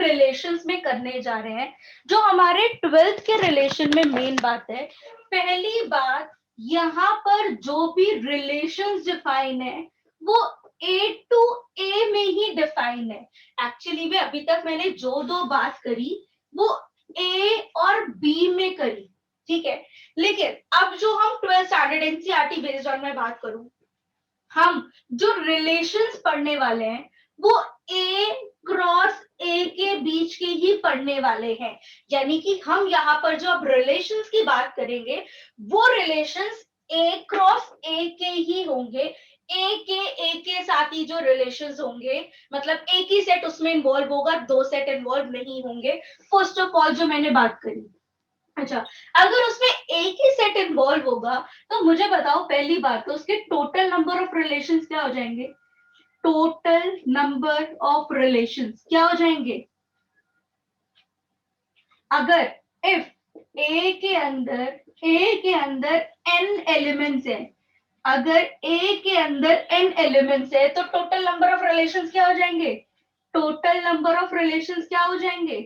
Relations में करने जा रहे हैं, जो हमारे 12th के रिलेशन में मेन बात है। पहली बात, यहाँ पर जो भी रिलेशंस डिफाइन है वो ए टू ए में ही डिफाइन है। एक्चुअली में अभी तक मैंने जो दो बात करी वो ए और बी में करी, ठीक है। लेकिन अब जो हम 12th standard NCERT based on मैं बात करूं, हम जो रिलेशंस पढ़ने वाले हैं वो ए क्रॉस ए के बीच के ही पढ़ने वाले हैं। यानी कि हम यहाँ पर जो अब रिलेशंस की बात करेंगे वो रिलेशंस ए क्रॉस ए के ही होंगे। ए के साथ ही जो रिलेशंस होंगे, मतलब एक ही सेट उसमें इन्वॉल्व होगा, दो सेट इन्वॉल्व नहीं होंगे। फर्स्ट ऑफ ऑल जो मैंने बात करी, अच्छा, अगर उसमें एक ही सेट इन्वॉल्व होगा तो मुझे बताओ, पहली बात तो उसके टोटल नंबर ऑफ रिलेशंस क्या हो जाएंगे? टोटल नंबर ऑफ रिलेशंस क्या हो जाएंगे? अगर इफ ए के अंदर n एलिमेंट्स है, अगर ए के अंदर n एलिमेंट्स है तो टोटल नंबर ऑफ रिलेशंस क्या हो जाएंगे? टोटल नंबर ऑफ रिलेशंस क्या हो जाएंगे?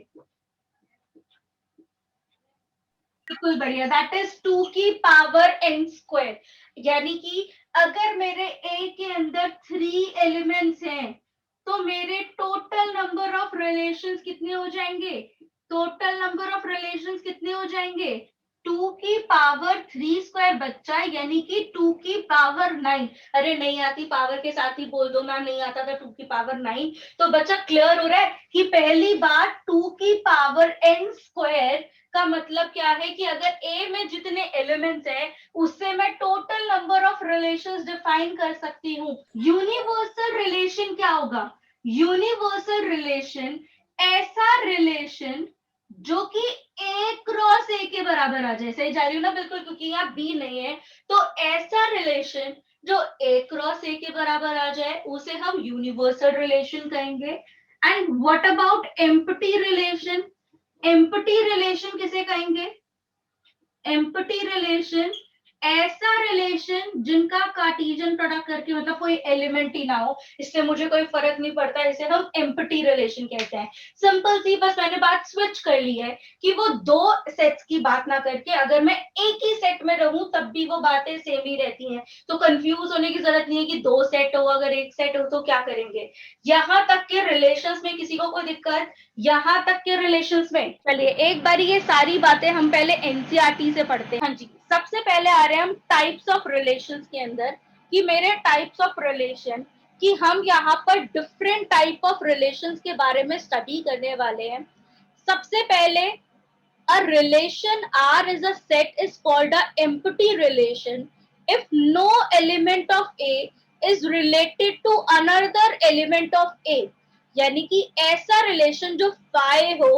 बिल्कुल बढ़िया, दैट इज 2 की पावर n स्क्वायर। यानी कि अगर मेरे ए के अंदर 3 एलिमेंट्स हैं तो मेरे टोटल नंबर ऑफ रिलेशंस कितने हो जाएंगे? टोटल नंबर ऑफ रिलेशंस कितने हो जाएंगे? 2 की पावर 3 स्क्वायर बच्चा, यानी कि 2 की पावर 9। अरे नहीं आती पावर के साथ ही बोल दो, मैं नहीं आता था 2 की पावर 9। तो बच्चा क्लियर हो रहा है कि पहली बात 2 की पावर n स्क्वायर का मतलब क्या है कि अगर ए में जितने एलिमेंट्स हैं उससे मैं total number of relations define कर सकती हूँ। यूनिवर्सल रिलेशन क्या होगा? यूनिवर्सल रिलेशन ऐसा रिलेशन जो कि ए क्रॉस ए के बराबर आ जाए। सही जा रही हूँ ना? बिल्कुल, क्योंकि यहाँ बी नहीं है। तो ऐसा रिलेशन जो ए क्रॉस ए के बराबर आ जाए उसे हम यूनिवर्सल रिलेशन कहेंगे। And what about empty relation? Empty relation किसे कहेंगे? एम्प्टी रिलेशन ऐसा रिलेशन जिनका कार्टेशियन प्रोडक्ट करके मतलब कोई एलिमेंट ही ना हो, इससे मुझे कोई फर्क नहीं पड़ता, इसे हम एम्प्टी रिलेशन कहते हैं। सिंपल सी, बस मैंने बात स्विच कर ली है कि वो दो सेट्स की बात ना करके अगर मैं एक ही सेट में रहूं तब भी वो बातें सेम ही रहती हैं। तो कंफ्यूज होने की जरूरत नहीं है कि दो सेट हो, अगर एक सेट हो तो क्या करेंगे। यहां तक के रिलेशंस में किसी को कोई दिक्कत? यहां तक के रिलेशंस में चलिए एक बार ये सारी बातें हम पहले एनसीईआरटी से पढ़ते हैं। हाँ जी, सबसे पहले आ रहे हैं हम टाइप्स ऑफ रिलेशंस के अंदर कि मेरे टाइप्स ऑफ रिलेशन, कि हम यहाँ पर डिफरेंट टाइप ऑफ रिलेशंस के बारे में स्टडी करने वाले हैं। सबसे पहले, a relation R is a set is called a empty relation if no element of A is related to another element of A। यानी कि ऐसा रिलेशन जो फाई हो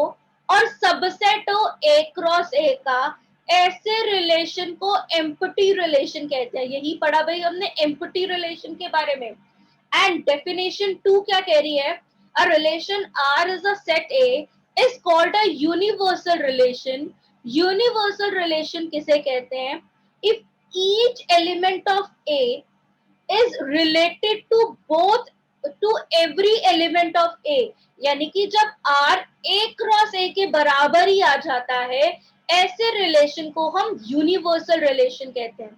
और सबसेट हो A क्रॉस A का, ऐसे रिलेशन को एम्प्टी रिलेशन कहते हैं। यही पढ़ा भाई हमने एम्प्टी रिलेशन के बारे में। एंड डेफिनेशन 2 क्या कह रही है? A relation R is a set A is called a universal relation। universal relation किसे कहते हैं? If each element of A is related to both to every element of A। यानी कि जब R A क्रॉस A के बराबर ही आ जाता है, ऐसे रिलेशन को हम यूनिवर्सल रिलेशन कहते हैं।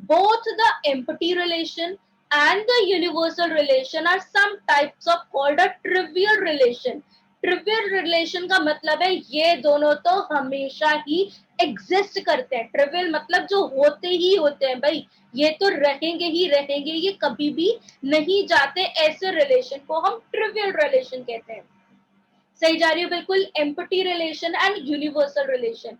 Both the empty relation and the universal relation are some types of called a trivial relation। Trivial relation का मतलब है ये दोनों तो हमेशा ही एग्जिस्ट करते हैं। ट्रिवियल मतलब जो होते ही होते हैं भाई, ये तो रहेंगे ही रहेंगे, ये कभी भी नहीं जाते। ऐसे रिलेशन को हम ट्रिवियल रिलेशन कहते हैं। सही जा रही हो? बिल्कुल, empty relation and universal relation.